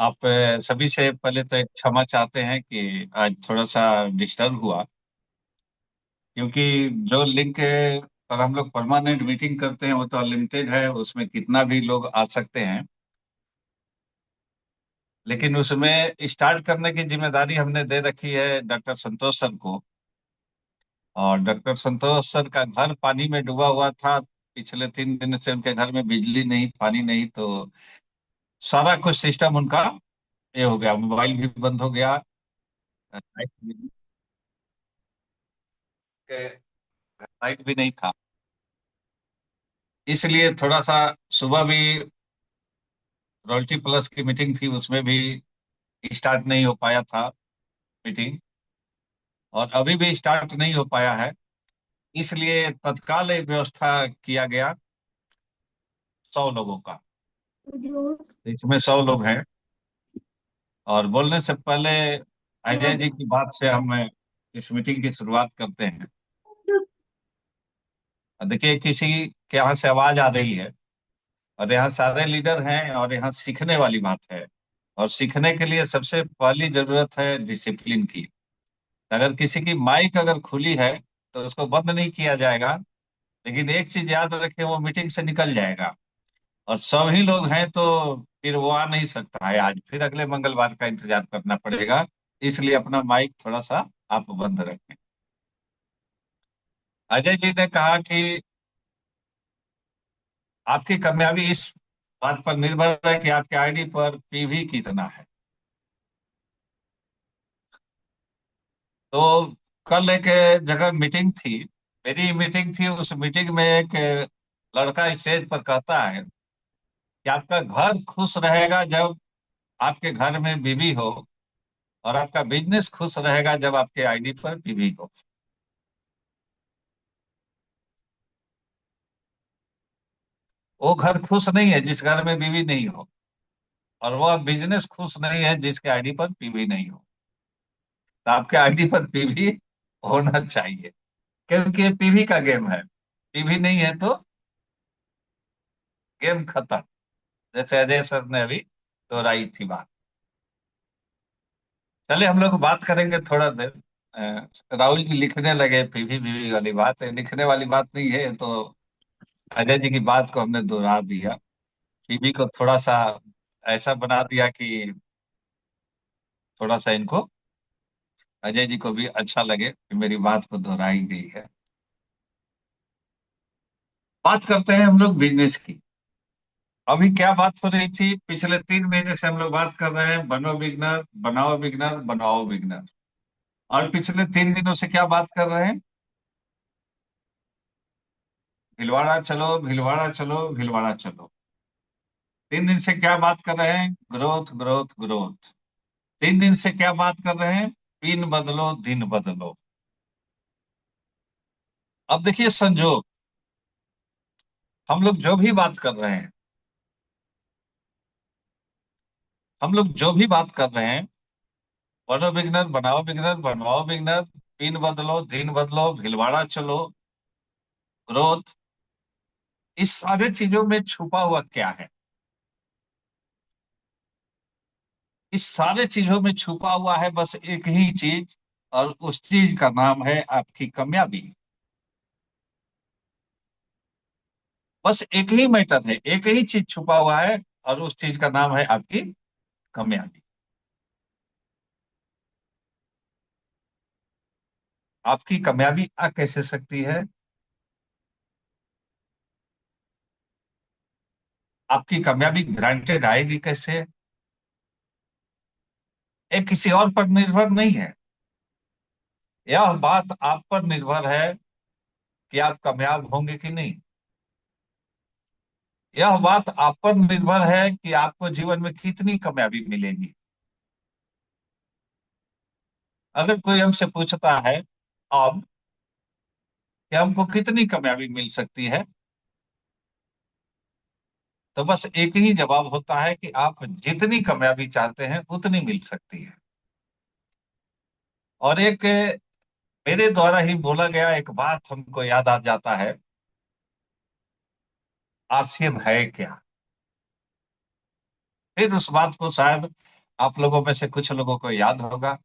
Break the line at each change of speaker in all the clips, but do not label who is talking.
आप सभी से पहले तो एक क्षमा चाहते हैं कि आज थोड़ा सा डिस्टर्ब हुआ, क्योंकि जो लिंक पर हम लोग परमानेंट मीटिंग करते हैं वो तो अनलिमिटेड है, उसमें कितना भी लोग आ सकते हैं। लेकिन उसमें स्टार्ट करने की जिम्मेदारी हमने दे रखी है डॉक्टर संतोष सर को। और डॉक्टर संतोष सर का घर पानी में डूबा हुआ था। पिछले 3 दिन से उनके घर में बिजली नहीं, पानी नहीं, तो सारा कुछ सिस्टम उनका ये हो गया, मोबाइल भी बंद हो गया, लाइट भी नहीं था। इसलिए थोड़ा सा सुबह भी रॉयल्टी प्लस की मीटिंग थी, उसमें भी स्टार्ट नहीं हो पाया था मीटिंग, और अभी भी स्टार्ट नहीं हो पाया है। इसलिए तत्काल एक व्यवस्था किया गया 100 लोगों का। इसमें 100 लोग हैं। और बोलने से पहले अजय जी की बात से हम इस मीटिंग की शुरुआत करते हैं। देखिए, किसी के यहाँ से आवाज आ रही है, और यहाँ सारे लीडर हैं, और यहाँ सीखने वाली बात है। और सीखने के लिए सबसे पहली जरूरत है डिसिप्लिन की। अगर किसी की माइक अगर खुली है तो उसको बंद नहीं किया जाएगा, लेकिन एक चीज याद रखें, वो मीटिंग से निकल जाएगा। और सभी लोग हैं तो फिर वो आ नहीं सकता है, आज फिर अगले मंगलवार का इंतजार करना पड़ेगा। इसलिए अपना माइक थोड़ा सा आप बंद रखें। अजय जी ने कहा कि आपकी कामयाबी इस बात पर निर्भर है कि आपके आईडी पर पीवी कितना है। तो कल एक जगह मीटिंग थी, मेरी मीटिंग थी। उस मीटिंग में एक लड़का स्टेज पर कहता है कि आपका घर खुश रहेगा जब आपके घर में बीवी हो, और आपका बिजनेस खुश रहेगा जब आपके आईडी पर बीवी हो। वो घर खुश नहीं है जिस घर में बीवी नहीं हो, और वो बिजनेस खुश नहीं है जिसके आईडी पर बीवी नहीं हो। तो आपके आईडी पर बीवी होना चाहिए, क्योंकि ये पीवी का गेम है। पीवी नहीं है तो गेम खत्म। जैसे अजय सर ने अभी दोहराई थी बात। चलिए, हम लोग बात करेंगे थोड़ा देर। राहुल जी लिखने लगे पीवी बीवी वाली बात है, लिखने वाली बात नहीं है, ये तो अजय जी की बात को हमने दोहरा दिया। पीवी को थोड़ा सा ऐसा बना दिया कि थोड़ा सा इनको, अजय जी को भी अच्छा लगे कि मेरी बात को दोहराई गई है। बात करते हैं हम लोग बिजनेस की। अभी क्या बात हो रही थी, पिछले 3 महीने से हम लोग बात कर रहे हैं, बनो बिगनर, बनाओ बिगनर, बनाओ बिगनर। और पिछले 3 दिनों से क्या बात कर रहे हैं, भिलवाड़ा चलो, भिलवाड़ा चलो, भिलवाड़ा चलो। 3 दिन से क्या बात कर रहे हैं, ग्रोथ ग्रोथ ग्रोथ। 3 दिन से क्या बात कर रहे हैं, दिन बदलो दिन बदलो। अब देखिए संजोग, हम लोग जो भी बात कर रहे हैं, हम लोग जो भी बात कर रहे हैं, बनो बिगनर, बनाओ बिगनर, बनवाओ बिगनर, दिन बदलो दिन बदलो, भिलवाड़ा चलो, ग्रोथ, इस सारे चीजों में छुपा हुआ क्या है? इस सारे चीजों में छुपा हुआ है बस एक ही चीज, और उस चीज का नाम है आपकी कामयाबी। बस एक ही मैटर है, एक ही चीज छुपा हुआ है, और उस चीज का नाम है आपकी कामयाबी। आपकी कामयाबी आ कैसे सकती है? आपकी कामयाबी ग्रांटेड आएगी कैसे? ये किसी और पर निर्भर नहीं है। यह बात आप पर निर्भर है कि आप कामयाब होंगे कि नहीं। यह बात आप पर निर्भर है कि आपको जीवन में कितनी कामयाबी मिलेगी। अगर कोई हमसे पूछता है अब कि हमको कितनी कामयाबी मिल सकती है, तो बस एक ही जवाब होता है कि आप जितनी कामयाबी चाहते हैं उतनी मिल सकती है। और एक मेरे द्वारा ही बोला गया एक बात हमको याद आ जाता है, आसिफ है क्या। फिर उस बात को शायद आप लोगों में से कुछ लोगों को याद होगा,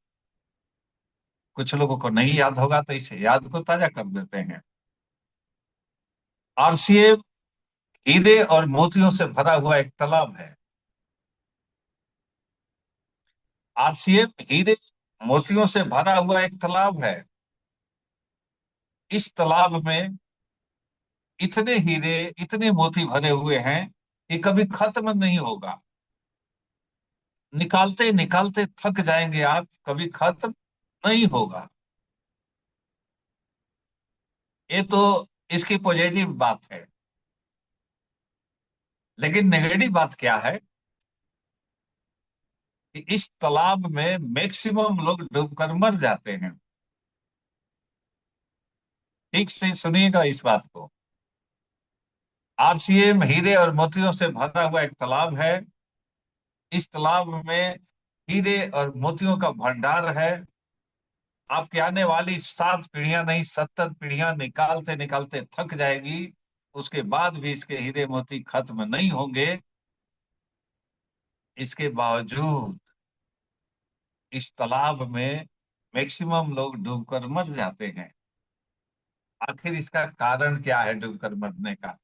कुछ लोगों को नहीं याद होगा, तो इसे याद को ताजा कर देते हैं। आरसीएम हीरे और मोतियों से भरा हुआ एक तालाब है। आरसीएम हीरे मोतियों से भरा हुआ एक तालाब है। इस तालाब में इतने हीरे, इतने मोती भरे हुए हैं कि कभी खत्म नहीं होगा। निकालते निकालते थक जाएंगे आप, कभी खत्म नहीं होगा। ये तो इसकी पॉजिटिव बात है। लेकिन नेगेटिव बात क्या है कि इस तालाब में मैक्सिमम लोग डूबकर मर जाते हैं। ठीक से सुनिएगा इस बात को। आरसीएम हीरे और मोतियों से भरा हुआ एक तालाब है। इस तालाब में हीरे और मोतियों का भंडार है। आपकी आने वाली 7 पीढ़ियां नहीं, 70 पीढ़ियां निकालते निकालते थक जाएगी, उसके बाद भी इसके हीरे मोती खत्म नहीं होंगे। इसके बावजूद इस तालाब में मैक्सिमम लोग डूबकर मर जाते हैं। आखिर इसका कारण क्या है डूबकर मरने का?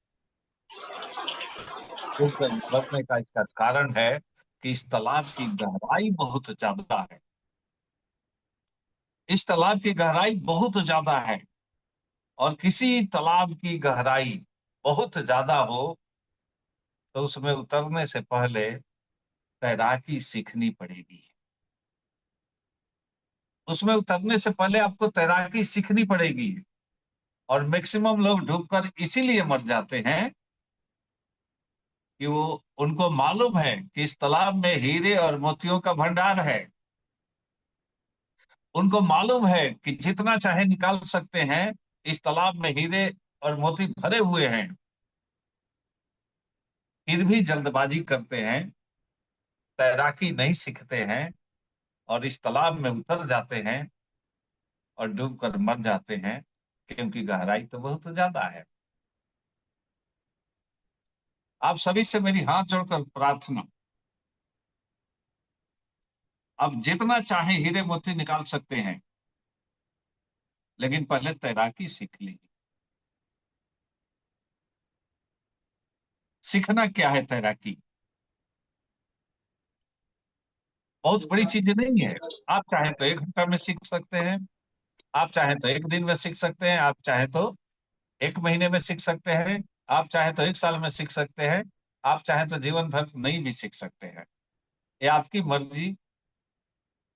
डूबकर मरने का इसका कारण है कि इस तालाब की गहराई बहुत ज्यादा है। इस तालाब की गहराई बहुत ज्यादा है। और किसी तालाब की गहराई बहुत ज्यादा हो तो उसमें उतरने से पहले तैराकी सीखनी पड़ेगी। उसमें उतरने से पहले आपको तैराकी सीखनी पड़ेगी। और मैक्सिमम लोग डूबकर इसीलिए मर जाते हैं कि वो उनको मालूम है कि इस तालाब में हीरे और मोतियों का भंडार है। उनको मालूम है कि जितना चाहे निकाल सकते हैं, इस तालाब में हीरे और मोती भरे हुए हैं। फिर भी जल्दबाजी करते हैं, तैराकी नहीं सीखते हैं और इस तालाब में उतर जाते हैं और डूब कर मर जाते हैं, क्योंकि गहराई तो बहुत ज्यादा है। आप सभी से मेरी हाथ जोड़कर प्रार्थना, अब जितना चाहे हीरे मोती निकाल सकते हैं, लेकिन पहले तैराकी सीख लीजिए। सीखना क्या है तैराकी? बहुत बड़ी चीज नहीं है। आप चाहे तो 1 घंटा में सीख सकते हैं, आप चाहे तो 1 दिन में सीख सकते हैं, आप चाहे तो 1 महीने में सीख सकते हैं, आप चाहे तो 1 साल में सीख सकते हैं, आप चाहे तो जीवन भर नहीं भी सीख सकते हैं। ये आपकी मर्जी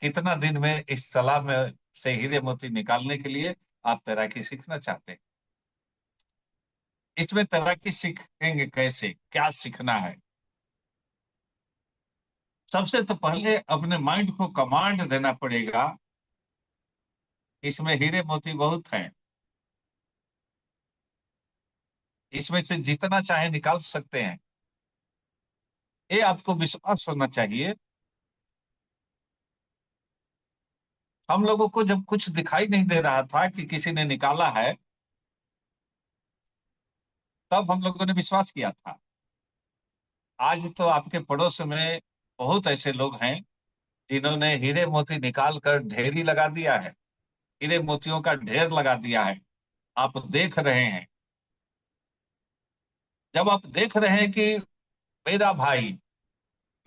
कितना दिन में इस तालाब में से हीरे मोती निकालने के लिए आप तैराकी सीखना चाहते हैं। इसमें तैराकी सीखेंगे कैसे, क्या सीखना है? सबसे तो पहले अपने माइंड को कमांड देना पड़ेगा, इसमें हीरे मोती बहुत हैं, इसमें से जितना चाहे निकाल सकते हैं। ये आपको विश्वास होना चाहिए। हम लोगों को जब कुछ दिखाई नहीं दे रहा था कि किसी ने निकाला है, तब हम लोगों ने विश्वास किया था। आज तो आपके पड़ोस में बहुत ऐसे लोग हैं जिन्होंने हीरे मोती निकाल कर ढेरी लगा दिया है, हीरे मोतियों का ढेर लगा दिया है। आप देख रहे हैं। जब आप देख रहे हैं कि मेरा भाई,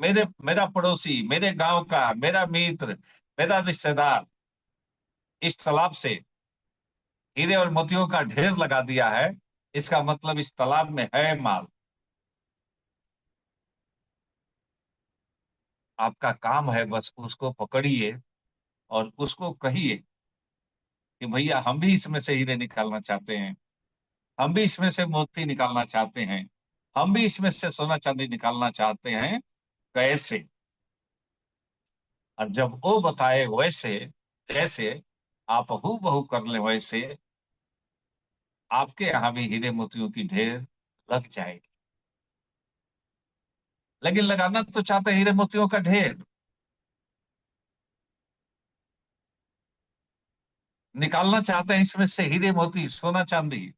मेरा पड़ोसी, मेरे गांव का, मेरा मित्र, मेरा रिश्तेदार इस तालाब से हीरे और मोतियों का ढेर लगा दिया है, इसका मतलब इस तालाब में है माल। आपका काम है बस उसको पकड़िए और उसको कहिए कि भैया हम भी इसमें से हीरे निकालना चाहते हैं, हम भी इसमें से मोती निकालना चाहते हैं, हम भी इसमें से सोना चांदी निकालना चाहते हैं। कैसे? और जब वो बताए वैसे, जैसे आप हूबहू बहू कर ले, वैसे आपके यहाँ भी हीरे मोतियों की ढेर लग जाएगी। लेकिन लगाना तो चाहते हैं हीरे मोतियों का ढेर, निकालना चाहते हैं इसमें से हीरे मोती सोना चांदी,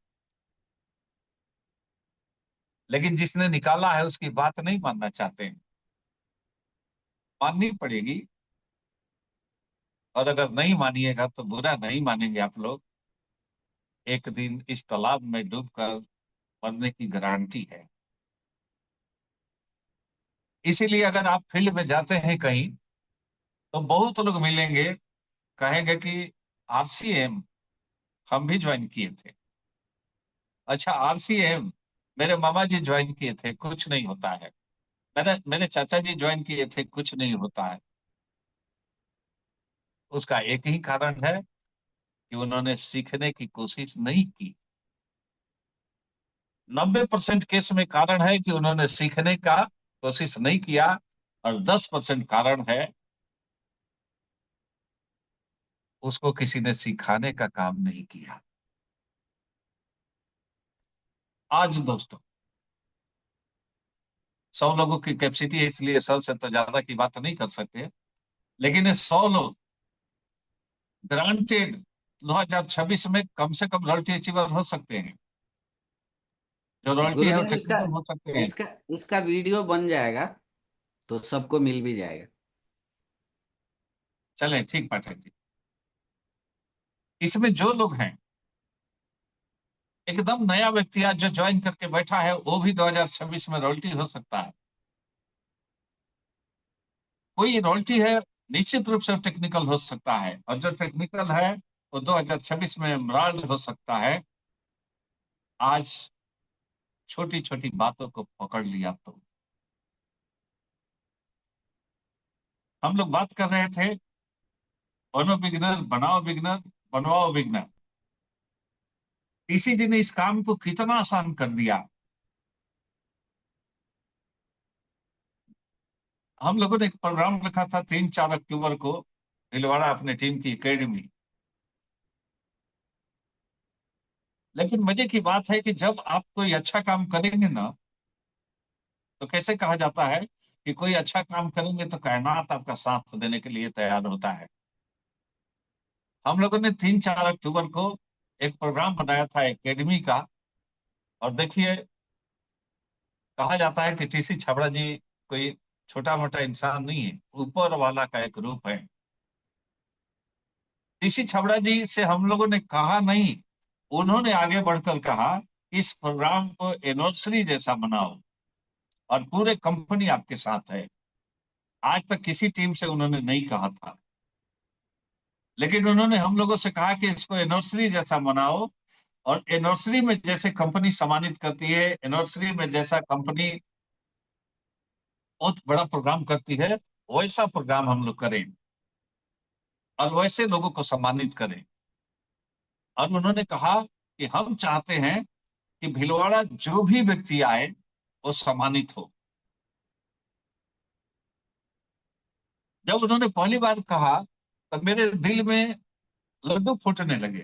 लेकिन जिसने निकाला है उसकी बात नहीं मानना चाहते हैं। माननी पड़ेगी। और अगर नहीं मानिएगा तो बुरा नहीं मानेंगे आप लोग, एक दिन इस तालाब में डूबकर मरने की गारंटी है। इसीलिए अगर आप फील्ड में जाते हैं कहीं, तो बहुत लोग मिलेंगे, कहेंगे कि आरसीएम हम भी ज्वाइन किए थे। अच्छा, आरसीएम मेरे मामा जी ज्वाइन किए थे, कुछ नहीं होता है। मेरे मेरे चाचा जी ज्वाइन किए थे, कुछ नहीं होता है। उसका एक ही कारण है कि उन्होंने सीखने की कोशिश नहीं की। 90% केस में कारण है कि उन्होंने सीखने का कोशिश नहीं किया, और 10% कारण है उसको किसी ने सिखाने का काम नहीं किया। आज दोस्तों, 100 लोगों की कैपेसिटी है, इसलिए 100 से तो ज्यादा की बात नहीं कर सकते। लेकिन ये 100 लोग ग्रांटेड 2026 में कम से कम रॉयल्टी अचीवर हो सकते हैं। जो रॉयल्टी है वो
गुरुदेव, इसका
टेक्निकल हो सकते हैं।
इसका इसका वीडियो बन जाएगा तो सबको मिल भी जाएगा।
चलें, ठीक पाठक जी। इसमें जो लोग हैं, एकदम नया व्यक्ति आज जो ज्वाइन करके बैठा है, वो भी 2026 में रॉयल्टी हो सकता है। कोई रॉयल्टी है, निश्चित रूप से टेक्निकल हो सकता है, और जो टेक्निकल है वो 2026 में एमराल्ड हो सकता है। आज छोटी छोटी बातों को पकड़ लिया तो। हम लोग बात कर रहे थे, बनो बिगनर, बनाओ बिगनर, बनवाओ बिगनर। इसी दिन इस काम को कितना आसान कर दिया। हम लोगों ने एक प्रोग्राम रखा था 3-4 अक्टूबर को, भीलवाड़ा, अपने टीम की एकेडमी। लेकिन मजे की बात है कि जब आप कोई अच्छा काम करेंगे ना, तो कैसे कहा जाता है कि कोई अच्छा काम करेंगे तो कायनात आपका साथ देने के लिए तैयार होता है। हम लोगों ने 3-4 अक्टूबर को एक प्रोग्राम बनाया था एकेडमी का। और देखिए, कहा जाता है कि टीसी छाबड़ा जी कोई छोटा मोटा इंसान नहीं है, ऊपर वाला का एक रूप है। टीसी छाबड़ा जी से हम लोगों ने कहा नहीं, उन्होंने आगे बढ़कर कहा, इस प्रोग्राम को एनिवर्सरी जैसा बनाओ, और पूरे कंपनी आपके साथ है। आज तक किसी टीम से उन्होंने नहीं कहा था, लेकिन उन्होंने हम लोगों से कहा कि इसको एनिवर्सरी जैसा बनाओ। और एनिवर्सरी में जैसे कंपनी सम्मानित करती है, एनिवर्सरी में जैसा कंपनी बहुत बड़ा प्रोग्राम करती है, वैसा प्रोग्राम हम लोग करें और वैसे लोगों को सम्मानित करें। और उन्होंने कहा कि हम चाहते हैं कि भीलवाड़ा जो भी व्यक्ति आए वो सम्मानित हो। जब उन्होंने पहली बार कहा, तब मेरे दिल में लड्डू फूटने लगे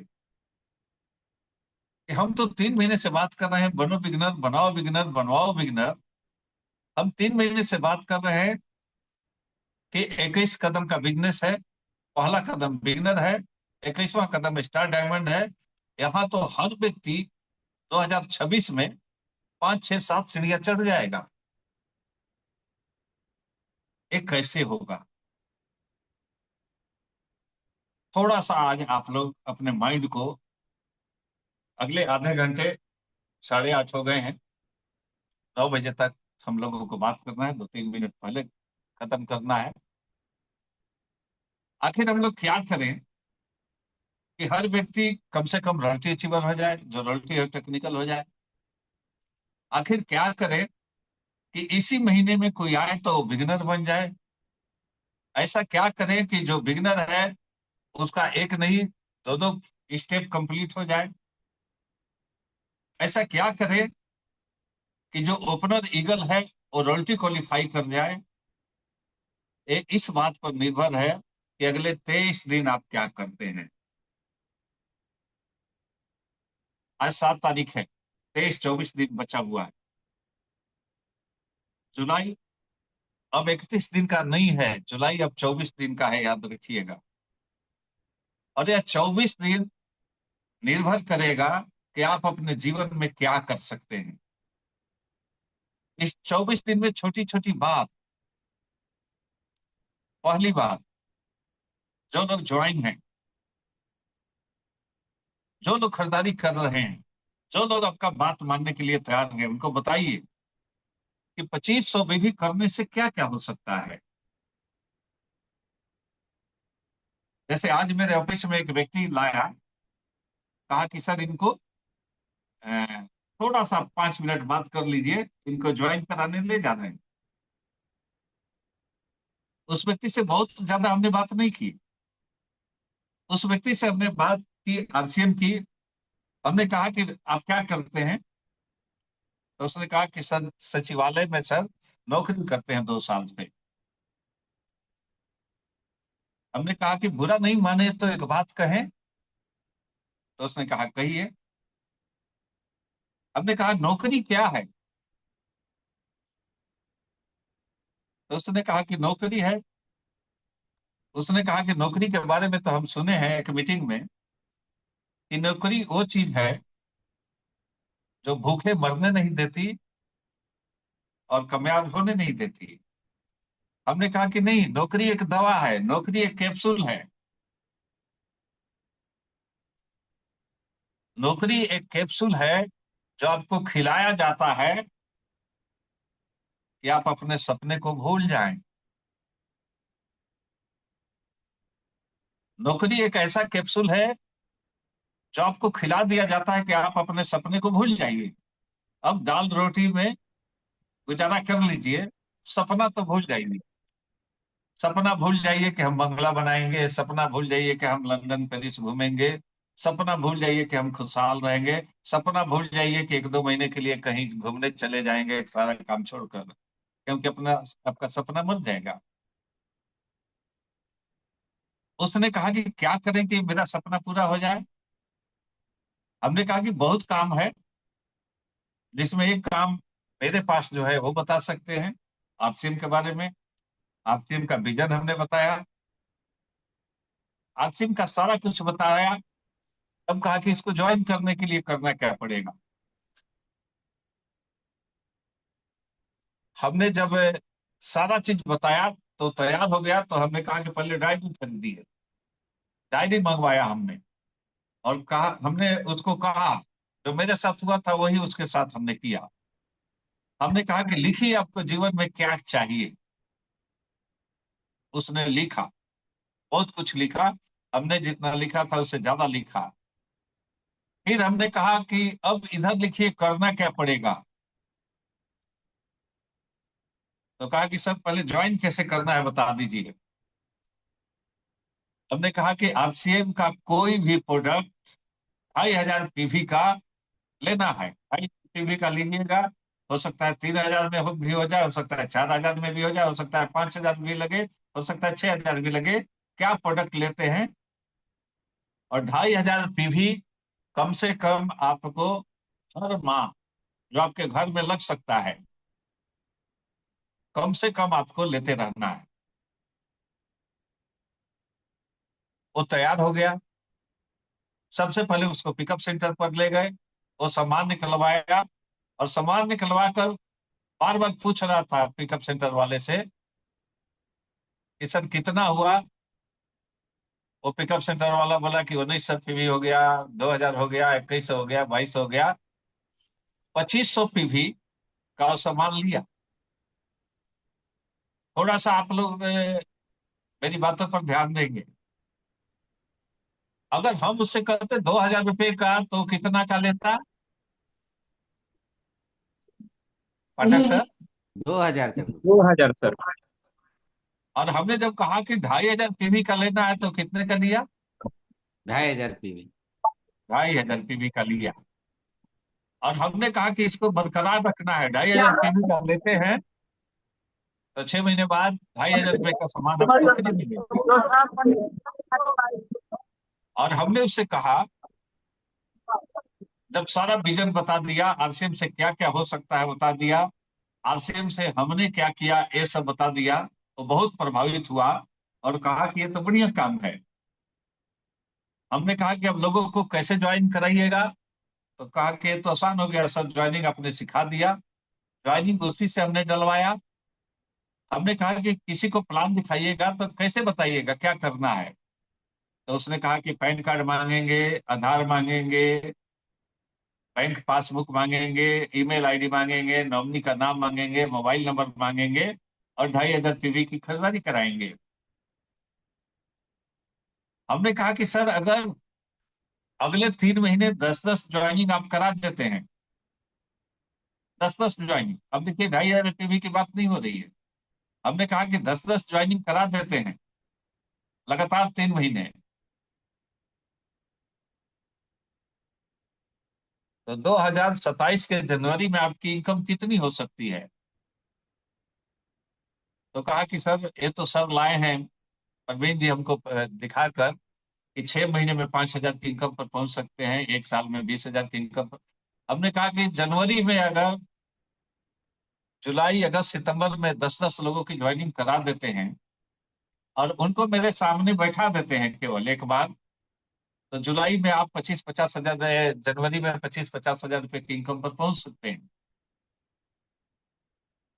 कि हम तो 3 महीने से बात कर रहे हैं, बनो बिगनर, बनाओ बिगनर, बनवाओ बिगनर। हम 3 महीने से बात कर रहे हैं कि 21 कदम का बिजनेस है। पहला कदम बिगनर है, 21वां कदम स्टार डायमंड है। यहाँ तो हर व्यक्ति 2026 में 5, 6, 7 सीढ़ियां चढ़ जाएगा। ये कैसे होगा? थोड़ा सा आज आप लोग अपने माइंड को, अगले आधे घंटे, 8:30 हो गए हैं, 9 बजे तक हम लोगों को बात करना है, 2-3 मिनट पहले खत्म करना है। आखिर हम लोग क्या करें कि हर व्यक्ति कम से कम रॉयल्टी अचीवर हो जाए, जो रॉयल्टी है टेक्निकल हो जाए। आखिर क्या करें कि इसी महीने में कोई आए तो बिगिनर बन जाए। ऐसा क्या करें कि जो बिगिनर है उसका एक नहीं, दो दो स्टेप कंप्लीट हो जाए। ऐसा क्या करें कि जो ओपनर ईगल है वो रॉयल्टी क्वालिफाई कर जाए। इस बात पर निर्भर है कि अगले 23 दिन आप क्या करते हैं। आज 7 तारीख है, 23, 24 दिन बचा हुआ है। जुलाई अब 31 दिन का नहीं है, जुलाई अब 24 दिन का है, याद रखिएगा। और यह 24 दिन निर्भर करेगा कि आप अपने जीवन में क्या कर सकते हैं। इस 24 दिन में छोटी छोटी बात, पहली बात, जो लोग ज्वाइन हैं, जो लोग खरीदारी कर रहे हैं, जो लोग आपका बात मानने के लिए तैयार हैं, उनको बताइए कि 2500 में भी करने से क्या क्या हो सकता है। जैसे आज मेरे ऑफिस में एक व्यक्ति लाया, कहा कि सर इनको अ, थोड़ा सा 5 मिनट बात कर लीजिए, इनको ज्वाइन कराने ले जा रहे हैं। उस व्यक्ति से बहुत ज्यादा हमने बात नहीं की। उस व्यक्ति से हमने बात की, आरसीएम की। हमने कहा कि आप क्या करते हैं, तो उसने कहा कि सर सचिवालय में सर नौकरी करते हैं 2 साल से। हमने कहा कि बुरा नहीं माने तो एक बात कहें, तो उसने कहा कहिए। हमने कहा नौकरी क्या है, तो उसने कहा कि नौकरी है। उसने कहा कि नौकरी के बारे में तो हम सुने हैं एक मीटिंग में कि नौकरी वो चीज है जो भूखे मरने नहीं देती और कामयाब होने नहीं देती। हमने कहा कि नहीं, नौकरी एक दवा है, नौकरी एक कैप्सूल है। नौकरी एक कैप्सूल है जो आपको खिलाया जाता है कि आप अपने सपने को भूल जाएं। नौकरी एक ऐसा कैप्सूल है जो आपको खिला दिया जाता है कि आप अपने सपने को भूल जाइए। अब दाल रोटी में गुजारा कर लीजिए, सपना तो भूल जाइए। सपना भूल जाइए कि हम बंगला बनाएंगे, सपना भूल जाइए कि हम लंदन पेरिस घूमेंगे, सपना भूल जाइए कि हम खुशहाल रहेंगे, सपना भूल जाइए कि 1-2 महीने के लिए कहीं घूमने चले जाएंगे सारा काम छोड़कर, क्योंकि अपना आपका सपना मर जाएगा। उसने कहा कि क्या करें कि मेरा सपना पूरा हो जाए। हमने कहा कि बहुत काम है, जिसमें एक काम मेरे पास जो है वो बता सकते हैं, आरसीएम के बारे में। आरसीएम का विजन हमने बताया, आरसीएम का सारा कुछ बताया। अब कहा कि इसको ज्वाइन करने के लिए करना क्या पड़ेगा। हमने जब सारा चीज बताया तो तैयार हो गया, तो हमने कहा कि पहले डायरी खरीदी है। डायरी मंगवाया हमने, और कहा, हमने उसको कहा जो मेरे साथ हुआ था वही उसके साथ हमने किया। हमने कहा कि लिखिए आपको जीवन में क्या चाहिए। उसने लिखा, बहुत कुछ लिखा। हमने जितना लिखा था उससे ज्यादा लिखा। फिर हमने कहा कि अब इधर लिखिए करना क्या पड़ेगा। तो कहा कि सर पहले ज्वाइन कैसे करना है बता दीजिए। हमने कहा कि आरसीएम का कोई भी प्रोडक्ट 2,500 पीवी का लेना है, 2,500 पीवी का लीजिएगा। हो सकता है 3,000 में भी हो जाए, हो सकता है 4,000 में भी हो जाए, हो सकता है 5,000 भी लगे, हो सकता है 6,000 भी लगे। क्या प्रोडक्ट लेते हैं, और 2,500 पीवी कम से कम आपको हर माह जो आपके घर में लग सकता है, कम से कम आपको लेते रहना है। वो तैयार हो गया। सबसे पहले उसको पिकअप सेंटर पर ले गए, वो सामान निकलवाया, और सामान निकलवा कर बार बार पूछ रहा था पिकअप सेंटर वाले से कि सर कितना हुआ। वो पिकअप सेंटर वाला बोला कि 1,900 पीवी हो गया, 2,000 हो गया, 2,100 हो गया, 2,200 हो गया। 2,500 पीवी का वो सामान लिया। थोड़ा सा आप लोग मेरी बातों पर ध्यान देंगे। अगर हम उससे कहते 2,000 रुपये का, तो कितना का लेता पाठक सर?
2,000 कर दो।
2,000 सर। और हमने जब कहा कि 2,500 पीवी का लेना है, तो कितने का लिया?
2,500 पीवी।
2,500 पीवी का लिया। और हमने कहा कि इसको बरकरार रखना है, 2,500 पीवी का लेते हैं तो 6 महीने बाद 2,500 रुपये का सामान आपको फ्री मिलेगा। और हमने उससे कहा, जब सारा विजन बता दिया, आरसीएम से क्या क्या हो सकता है बता दिया, आरसीएम से हमने क्या किया ये सब बता दिया, तो बहुत प्रभावित हुआ और कहा कि ये तो बढ़िया काम है। हमने कहा कि अब लोगों को कैसे ज्वाइन कराइएगा, तो कहा कि ये तो आसान हो गया सर, ज्वाइनिंग आपने सिखा दिया। ज्वाइनिंग उसी से हमने डलवाया। हमने कहा कि किसी को प्लान दिखाइएगा तो कैसे बताइएगा क्या करना है। तो उसने कहा कि पैन कार्ड मांगेंगे, आधार मांगेंगे, बैंक पासबुक मांगेंगे, ईमेल आईडी मांगेंगे, नॉमिनी का नाम मांगेंगे, मोबाइल नंबर मांगेंगे, और 2,500 टीवी की खरीदारी कराएंगे। हमने कहा कि सर अगर अगले 3 महीने 10-10 ज्वाइनिंग आप करा देते हैं, 10-10 ज्वाइनिंग, अब देखिए 2,500 टीवी की बात नहीं हो रही है। हमने कहा कि 10-10 ज्वाइनिंग करा देते हैं लगातार 3 महीने, तो 2027 के जनवरी में आपकी इनकम कितनी हो सकती है। तो कहा कि सर ये तो सर लाए हैं प्रवीण जी हमको दिखाकर कि 6 महीने में 5,000 की इनकम पर पहुंच सकते हैं, एक साल में 20,000 की इनकम पर। हमने कहा कि जनवरी में अगर जुलाई अगस्त सितंबर में 10-10 लोगों की ज्वाइनिंग करा देते हैं और उनको मेरे सामने बैठा देते हैं केवल एक बार, तो जुलाई में आप 25-50 हजार, जनवरी में 25-50 हजार रुपए की इनकम पर पहुंच सकते हैं।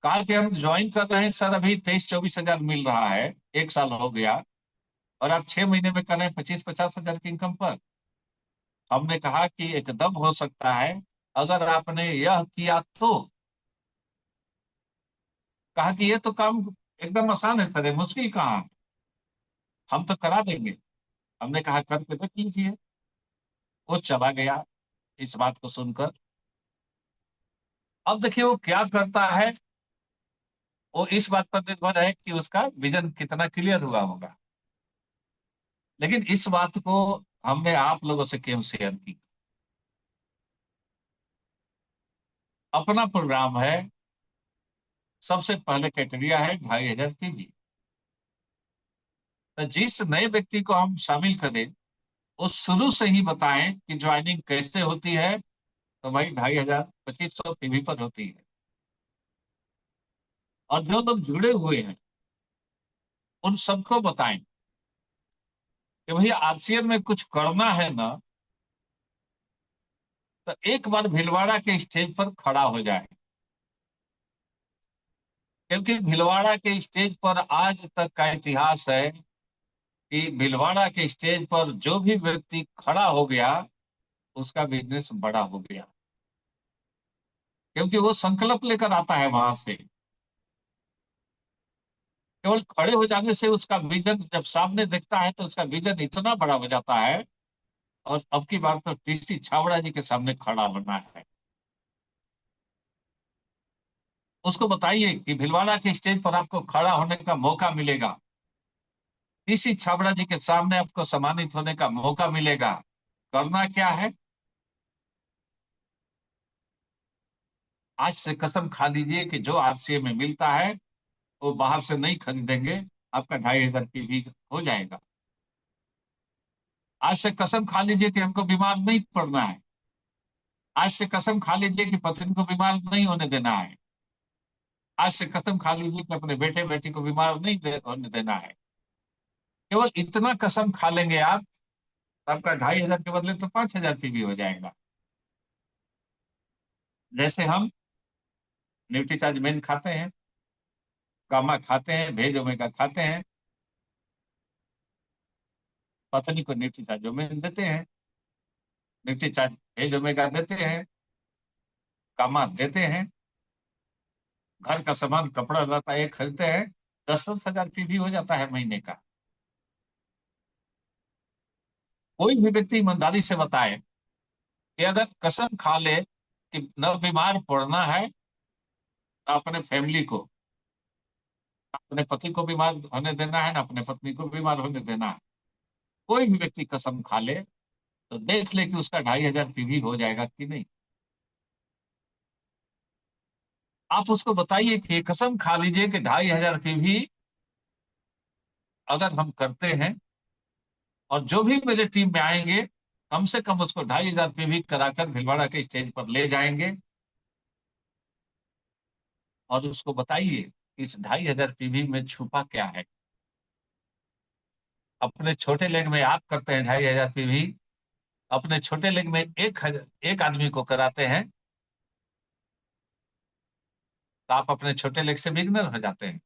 कहा कि हम ज्वाइन कर रहे हैं सर, अभी 23-24 हजार मिल रहा है, एक साल हो गया, और आप 6 महीने में कर रहे हैं 25-50 हजार की इनकम पर। हमने कहा कि एकदम हो सकता है अगर आपने यह किया तो। कहा कि ये तो काम एकदम आसान है सर, ये मुश्किल कहाँ है, हम तो करा देंगे। हमने कहा करके देख लीजिए। वो चला गया इस बात को सुनकर। अब देखिए वो क्या करता है, वो इस बात पर निर्भर है कि उसका विजन कितना क्लियर हुआ होगा। लेकिन इस बात को हमने आप लोगों से क्यों शेयर की। अपना प्रोग्राम है, सबसे पहले क्राइटेरिया है 2,500 की भी। तो जिस नए व्यक्ति को हम शामिल करें वो शुरू से ही बताएं कि ज्वाइनिंग कैसे होती है। तो भाई 2,500 2500 टीवी पर होती है। और जो लोग जुड़े हुए हैं उन सबको बताएं कि भैया आरसीएम में कुछ करना है ना, तो एक बार भीलवाड़ा के स्टेज पर खड़ा हो जाए। क्योंकि भीलवाड़ा के स्टेज पर आज तक का इतिहास है कि भीलवाड़ा के स्टेज पर जो भी व्यक्ति खड़ा हो गया उसका बिजनेस बड़ा हो गया, क्योंकि वो संकल्प लेकर आता है वहां से। केवल खड़े हो जाने से उसका विजन जब सामने दिखता है तो उसका विजन इतना बड़ा हो जाता है। और अब की बार तो टीसी छाबड़ा जी के सामने खड़ा होना है। उसको बताइए कि भिलवाड़ा के स्टेज पर आपको खड़ा होने का मौका मिलेगा, टीसी छाबड़ा जी के सामने आपको सम्मानित होने का मौका मिलेगा। करना क्या है, आज से कसम खा लीजिए कि जो आरसीए में मिलता है वो बाहर से नहीं खरीदेंगे, आपका 2,500 की भी हो जाएगा। आज से कसम खा लीजिए कि हमको बीमार नहीं पड़ना है। आज से कसम खा लीजिए कि पत्नी को बीमार नहीं होने देना है। आज से कसम खा लीजिए कि अपने बेटे बेटी को बीमार नहीं होने देना है। केवल इतना कसम खा लेंगे आप, तो आपका 2,500 के बदले तो 5,000 की भी हो जाएगा। जैसे हम न्यूट्रीचार्ज मेन खाते हैं, गामा खाते हैं, भेज ओमेगा खाते हैं, पत्नी को न्यूट्रीचार्ज मेन देते हैं, न्यूट्रीचार्ज भेज ओमेगा देते हैं, गामा देते हैं, घर का सामान कपड़ा लता ये खरीदते हैं, 10-10 हजार की भी हो जाता है महीने का। कोई भी व्यक्ति ईमानदारी से बताए कि अगर कसम खा ले कि न बीमार पड़ना है, न अपने फैमिली को, न अपने पति को बीमार होने देना है, न अपने पत्नी को बीमार होने देना है, कोई भी व्यक्ति कसम खा ले तो देख ले कि उसका 2,500 पीवी हो जाएगा कि नहीं। आप उसको बताइए कि कसम खा लीजिए कि 2,500 पीवी अगर हम करते हैं और जो भी मेरे टीम में आएंगे कम से कम उसको 2,500 पीवी कराकर भिलवाड़ा के स्टेज पर ले जाएंगे। और उसको बताइए कि इस 2,500 पीवी में छुपा क्या है। अपने छोटे लेग में आप करते हैं 2,500 पीवी, अपने छोटे लेग में एक आदमी को कराते हैं, तो आप अपने छोटे लेग से बिगनर हो जाते हैं।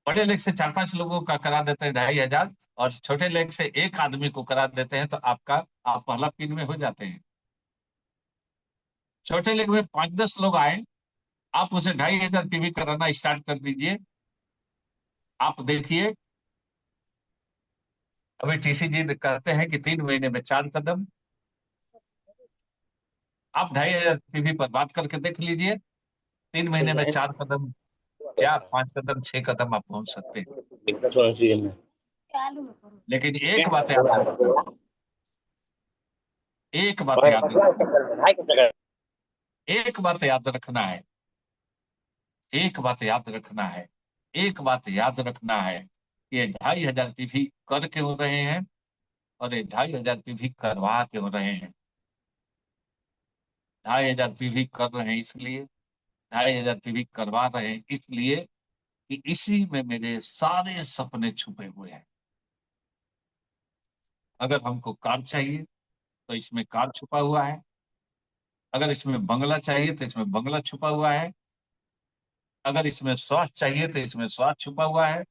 बड़े लेग से 4-5 लोगों का करा देते हैं 2,500, और छोटे लेग से एक आदमी को करा देते हैं, तो आप पहला पिन में हो जाते हैं। छोटे लेग में 5-10 लोग आए, आप उसे 2,500 पीवी कराना स्टार्ट कर दीजिए। आप देखिए, अभी टीसी जी कहते हैं कि 3 महीने में 4 कदम। आप 2,500 पीवी पर बात करके देख लीजिए, 3 महीने में 4 कदम, या 5 कदम, 6 कदम आप पहुंच सकते हैं। लेकिन एक बात याद रखना, एक बात याद रखना, एक बात याद रखना है, एक बात याद रखना है, एक बात याद रखना है, ये 2,500 पीवी कर क्यों रहे हैं, और ये 2,500 पीवी करवा क्यों रहे हैं। 2,500 पीवी कर रहे हैं इसलिए, 2,500 पीवी करवा रहे हैं इसलिए कि इसी में मेरे सारे सपने छुपे हुए हैं। अगर हमको कार चाहिए तो इसमें कार छुपा हुआ है, अगर इसमें बंगला चाहिए तो इसमें बंगला छुपा हुआ है, अगर इसमें स्वास्थ्य चाहिए तो इसमें स्वास्थ्य छुपा हुआ है,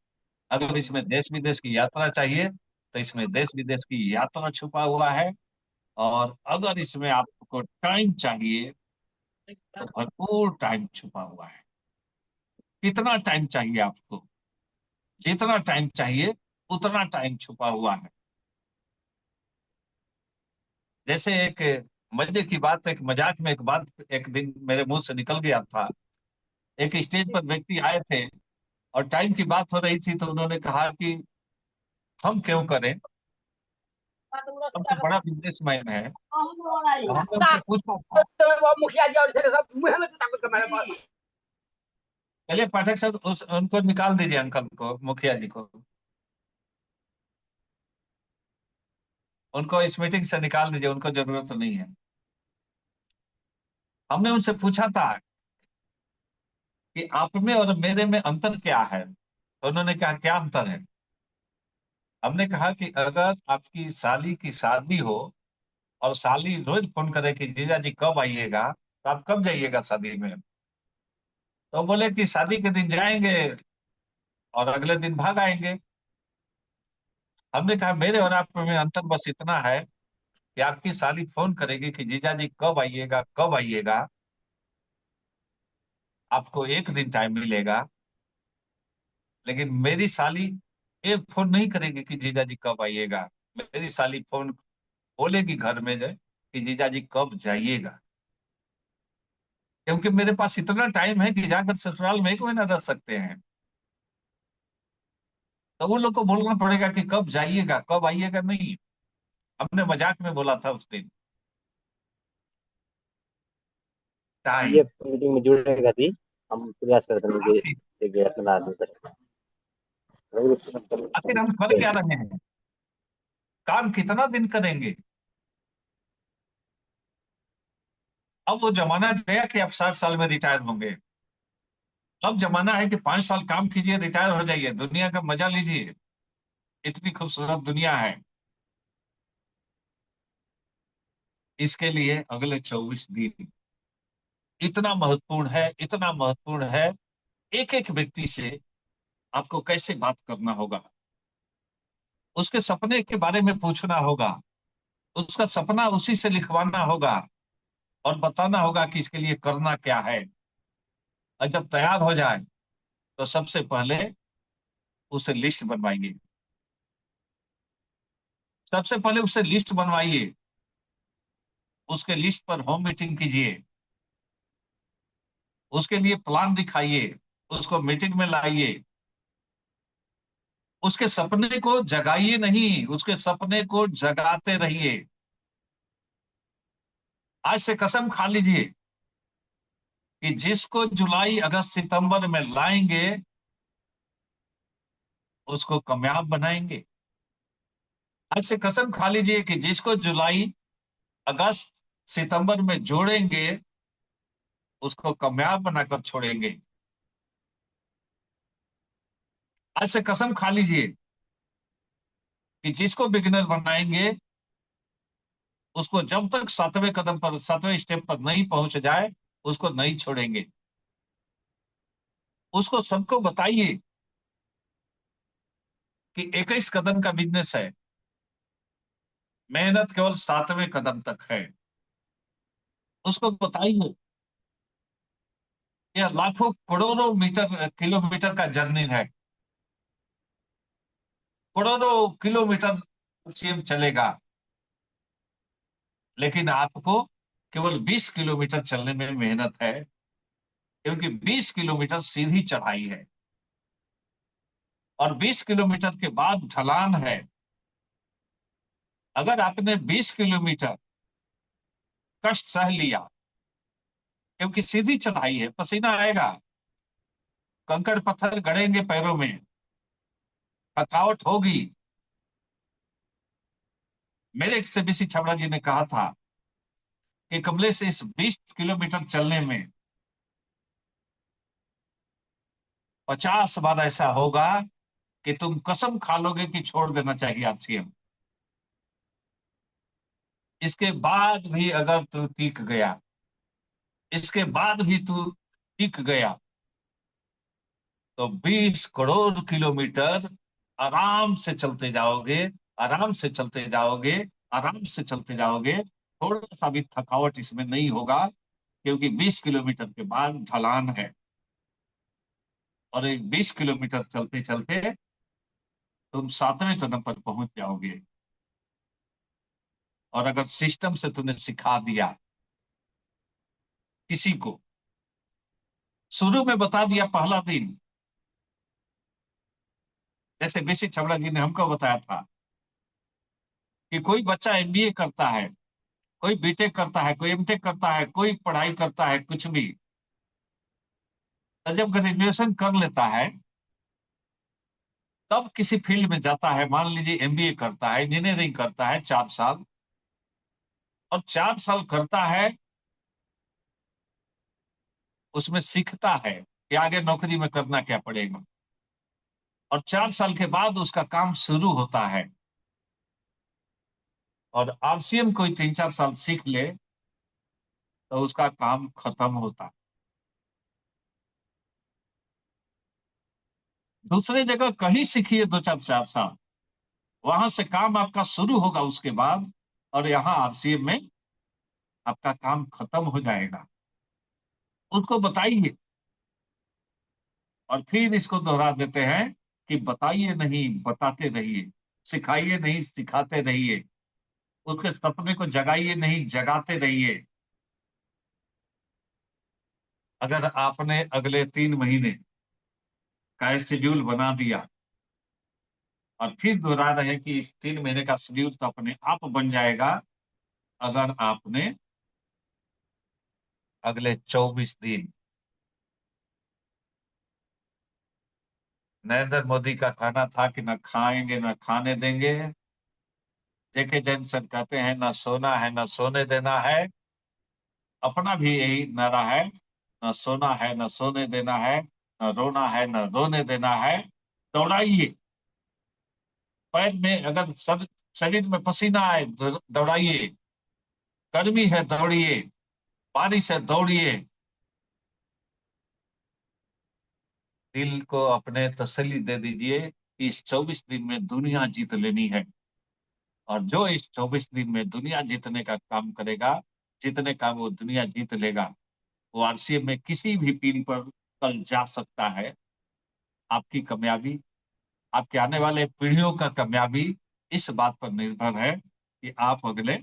अगर इसमें देश विदेश की यात्रा चाहिए तो इसमें देश विदेश की यात्रा छुपा हुआ है, और अगर इसमें आपको टाइम चाहिए तो भरपूर टाइम छुपा हुआ है। कितना टाइम चाहिए आपको, जितना टाइम चाहिए उतना टाइम छुपा हुआ है। जैसे एक मजे की बात, एक मजाक में एक बात एक दिन मेरे मुंह से निकल गया था। एक स्टेज पर व्यक्ति आए थे और टाइम की बात हो रही थी, तो उन्होंने कहा कि हम क्यों करें, हम तो बड़ा बिजनेसमैन है। तो हमने उनसे पूछा था, चलिए पाठक सर उस उनको निकाल दीजिए, अंकल को, मुखिया जी को, उनको इस मीटिंग से निकाल दीजिए, उनको जरूरत नहीं है। हमने उनसे पूछा था कि आप में और मेरे में अंतर क्या है, तो उन्होंने कहा क्या अंतर है। हमने कहा कि अगर आपकी साली की शादी हो और साली रोज फोन करे कि जीजा जी कब आइएगा, तो आप कब जाइएगा शादी में। तो बोले कि शादी के दिन जाएंगे और अगले दिन भाग आएंगे। हमने कहा मेरे और आप में अंतर बस इतना है कि आपकी साली फोन करेगी कि जीजा जी कब आइएगा, कब आइएगा, आपको एक दिन टाइम मिलेगा। लेकिन मेरी साली एक फोन नहीं करेगी कि जीजा जी कब आइएगा, मेरी साली फोन बोलेगी घर में जाए कि जीजा जी कब जाइएगा। क्योंकि मेरे पास इतना टाइम है कि जाकर ससुराल में 1 महीना रह सकते हैं। तो उन लोग को बोलना पड़ेगा कि कब जाइएगा, कब आइएगा नहीं। हमने मजाक में बोला था उस दिन,
ये
टाइम।
मीटिंग में जुड़ेगा थी, हम प्रयास करते हैं कि
आखिर
एक अपना आदमी
आखिर हम कर क्या रहे हैं, काम कितना दिन करेंगे। अब वो जमाना गया कि आप 60 साल में रिटायर होंगे। अब जमाना है कि 5 साल काम कीजिए, रिटायर हो जाइए, दुनिया का मजा लीजिए। इतनी खूबसूरत दुनिया है। इसके लिए अगले 24 दिन इतना महत्वपूर्ण है, इतना महत्वपूर्ण है। एक एक व्यक्ति से आपको कैसे बात करना होगा, उसके सपने के बारे में पूछना होगा, उसका सपना उसी से लिखवाना होगा, और बताना होगा कि इसके लिए करना क्या है। और जब तैयार हो जाए तो सबसे पहले उसे लिस्ट बनवाइए, सबसे पहले उसे लिस्ट बनवाइए, उसके लिस्ट पर होम मीटिंग कीजिए, उसके लिए प्लान दिखाइए, उसको मीटिंग में लाइए, उसके सपने को जगाइए नहीं, उसके सपने को जगाते रहिए। आज से कसम खा लीजिए कि जिसको जुलाई अगस्त सितंबर में लाएंगे उसको कामयाब बनाएंगे। आज से कसम खा लीजिए कि जिसको जुलाई अगस्त सितंबर में जोड़ेंगे उसको कामयाब बनाकर छोड़ेंगे। आज से कसम खा लीजिए कि जिसको बिगिनर बनाएंगे उसको जब तक 7वें कदम पर, 7वें स्टेप पर नहीं पहुंच जाए उसको नहीं छोड़ेंगे। उसको सबको बताइए कि 21 कदम का बिजनेस है, मेहनत केवल 7वें कदम तक है। उसको बताइए यह लाखों करोड़ों मीटर किलोमीटर का जर्नी है, करोड़ों किलोमीटर सीएम चलेगा, लेकिन आपको केवल 20 किलोमीटर चलने में मेहनत है, क्योंकि 20 किलोमीटर सीधी चढ़ाई है और 20 किलोमीटर के बाद ढलान है। अगर आपने 20 किलोमीटर कष्ट सह लिया, क्योंकि सीधी चढ़ाई है, पसीना आएगा, कंकड़ पत्थर गड़ेंगे पैरों में, थकावट होगी। मेरे एक सीबीसी छाबड़ा जी ने कहा था कि कमलेश, इस 20 किलोमीटर चलने में 50 बार ऐसा होगा कि तुम कसम खा लोगे कि छोड़ देना चाहिए आरसीएम। इसके बाद भी अगर तू टिक गया, इसके बाद भी तू टिक गया, तो 20 करोड़ किलोमीटर आराम से चलते जाओगे, आराम से चलते जाओगे, आराम से चलते जाओगे। थोड़ा सा भी थकावट इसमें नहीं होगा, क्योंकि 20 किलोमीटर के बाद ढलान है। और एक 20 किलोमीटर चलते चलते तुम 7वें कदम पर पहुंच जाओगे। और अगर सिस्टम से तुमने सिखा दिया किसी को, शुरू में बता दिया पहला दिन, जैसे बीसी छबड़ा जी ने हमको बताया था कि कोई बच्चा एमबीए करता है, कोई बीटेक करता है, कोई एमटेक करता है, कोई पढ़ाई करता है, कुछ भी, तो जब ग्रेजुएशन कर लेता है तब किसी फील्ड में जाता है। मान लीजिए एमबीए करता है, इंजीनियरिंग करता है 4 साल, और 4 साल करता है, उसमें सीखता है कि आगे नौकरी में करना क्या पड़ेगा, और 4 साल के बाद उसका काम शुरू होता है। और आरसीएम कोई 3-4 साल सीख ले तो उसका काम खत्म होता है। दूसरी जगह कहीं सीखिए 2-4 साल, वहां से काम आपका शुरू होगा उसके बाद, और यहाँ आरसीएम में आपका काम खत्म हो जाएगा। उसको बताइए, और फिर इसको दोहरा देते हैं कि बताइए नहीं, बताते रहिए, सिखाइए नहीं, सिखाते रहिए, उसके सपने को जगाइए नहीं, जगाते रहिए। अगर आपने अगले 3 महीने का शेड्यूल बना दिया, और फिर दोहरा रहे हैं कि इस 3 महीने का शेड्यूल तो अपने आप बन जाएगा, अगर आपने अगले 24 दिन नरेंद्र मोदी का कहना था कि न खाएंगे न खाने देंगे, जेके जैनसन कहते हैं न सोना है न सोने देना है, अपना भी यही नारा है, न सोना है न सोने देना है, न रोना है न रोने देना है। दौड़ाइए, पैर में अगर शरीर में पसीना आए दौड़ाइए, गर्मी है दौड़िए, बारिश है दौड़िए। दिल को अपने तसल्ली दे दीजिए कि इस 24 दिन में दुनिया जीत लेनी है, और जो इस 24 दिन में दुनिया जीतने का काम करेगा, जितने काम वो दुनिया जीत लेगा, वो आरसीएम में किसी भी पीढ़ी पर कल जा सकता है। आपकी कामयाबी, आपके आने वाले पीढ़ियों का कामयाबी इस बात पर निर्भर है कि आप अगले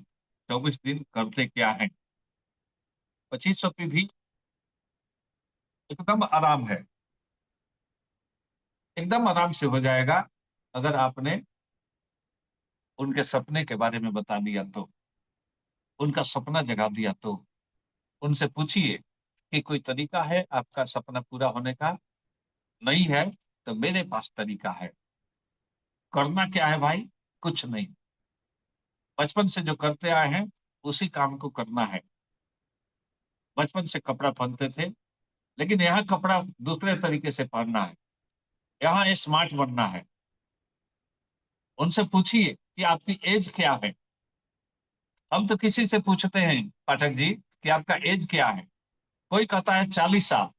24 दिन करते क्या हैं। 2500 भी एकदम आराम है, एकदम आराम से हो जाएगा, अगर आपने उनके सपने के बारे में बता दिया तो, उनका सपना जगा दिया तो। उनसे पूछिए कि कोई तरीका है आपका सपना पूरा होने का? नहीं है तो मेरे पास तरीका है। करना क्या है भाई? कुछ नहीं, बचपन से जो करते आए हैं उसी काम को करना है। बचपन से कपड़ा पहनते थे, लेकिन यहाँ कपड़ा दूसरे तरीके से पहनना है, यहाँ स्मार्ट बनना है। उनसे पूछिए कि आपकी एज क्या है। हम तो किसी से पूछते हैं पाठक जी कि आपका एज क्या है, कोई कहता है 40 साल।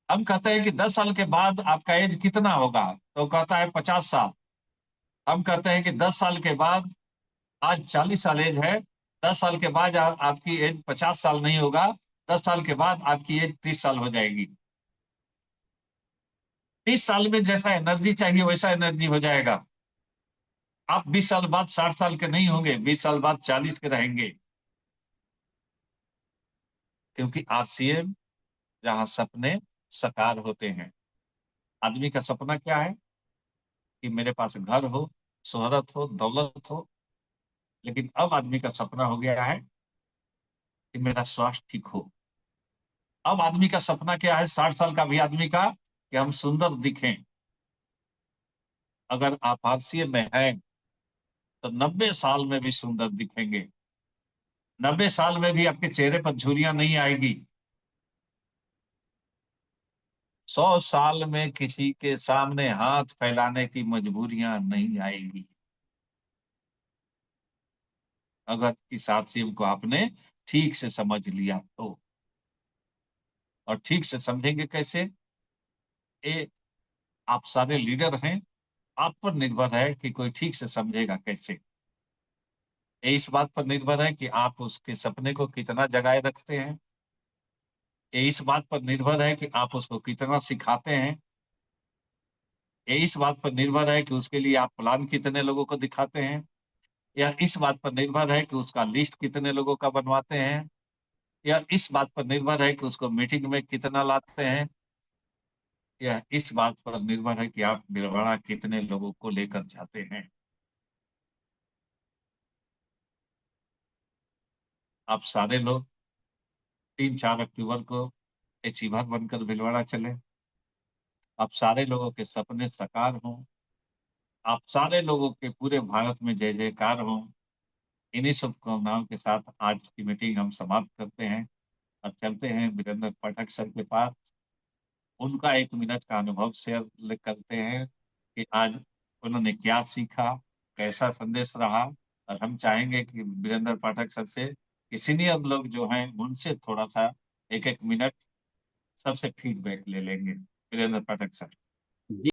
हम कहते हैं कि 10 साल के बाद आपका एज कितना होगा, तो कहता है 50 साल। हम कहते हैं कि 10 साल के बाद, आज 40 साल एज है, 10 साल के बाद आपकी एज 50 साल नहीं होगा, 10 साल के बाद आपकी एज 30 साल हो जाएगी। 30 साल में जैसा एनर्जी चाहिए वैसा एनर्जी हो जाएगा। आप 20 साल बाद 60 साल के नहीं होंगे, 20 साल बाद 40 के रहेंगे। क्योंकि आरसीएम जहां सपने साकार होते हैं। आदमी का सपना क्या है? कि मेरे पास घर हो, शोहरत हो, दौलत हो। लेकिन अब आदमी का सपना हो गया है कि मेरा स्वास्थ्य ठीक हो। अब आदमी का सपना क्या है, 60 साल का भी आदमी का, कि हम सुंदर दिखें। अगर आप आरसीएम में हैं तो 90 साल में भी सुंदर दिखेंगे। 90 साल में भी आपके चेहरे पर झुर्रियां नहीं आएगी। 100 साल में किसी के सामने हाथ फैलाने की मजबूरियां नहीं आएगी। अगर इस आरसीएम को आपने ठीक से समझ लिया तो। और ठीक से समझेंगे कैसे? ये आप सारे लीडर हैं, आप पर निर्भर है कि कोई ठीक से समझेगा कैसे। ये इस बात पर निर्भर है कि आप उसके सपने को कितना जगाए रखते हैं। ये इस बात पर निर्भर है कि आप उसको कितना सिखाते हैं। ये इस बात पर निर्भर है कि उसके लिए आप प्लान कितने लोगों को दिखाते हैं। या इस बात पर निर्भर है कि उसका लिस्ट कितने लोगों का बनवाते हैं। या इस बात पर निर्भर है कि उसको मीटिंग में कितना लाते हैं। या इस बात पर निर्भर है कि आप भीलवाड़ा कितने लोगों को लेकर जाते हैं। आप सारे लोग 3-4 अक्टूबर को अचीवर बनकर भीलवाड़ा चले। आप सारे लोगों के सपने साकार हों। आप सारे लोगों के पूरे भारत में जय जयकार हो। इन्हीं शुभकामनाओं के साथ आज की मीटिंग हम समाप्त करते हैं और चलते हैं वीरेंद्र पाठक सर के पास। उनका 1 मिनट का अनुभव शेयर करते हैं कि आज उन्होंने क्या सीखा, कैसा संदेश रहा। और हम चाहेंगे कि वीरेंद्र पाठक सर से, कि सीनियर लोग जो हैं उनसे थोड़ा सा 1-1 मिनट सबसे फीडबैक ले लेंगे। वीरेंद्र पाठक सर।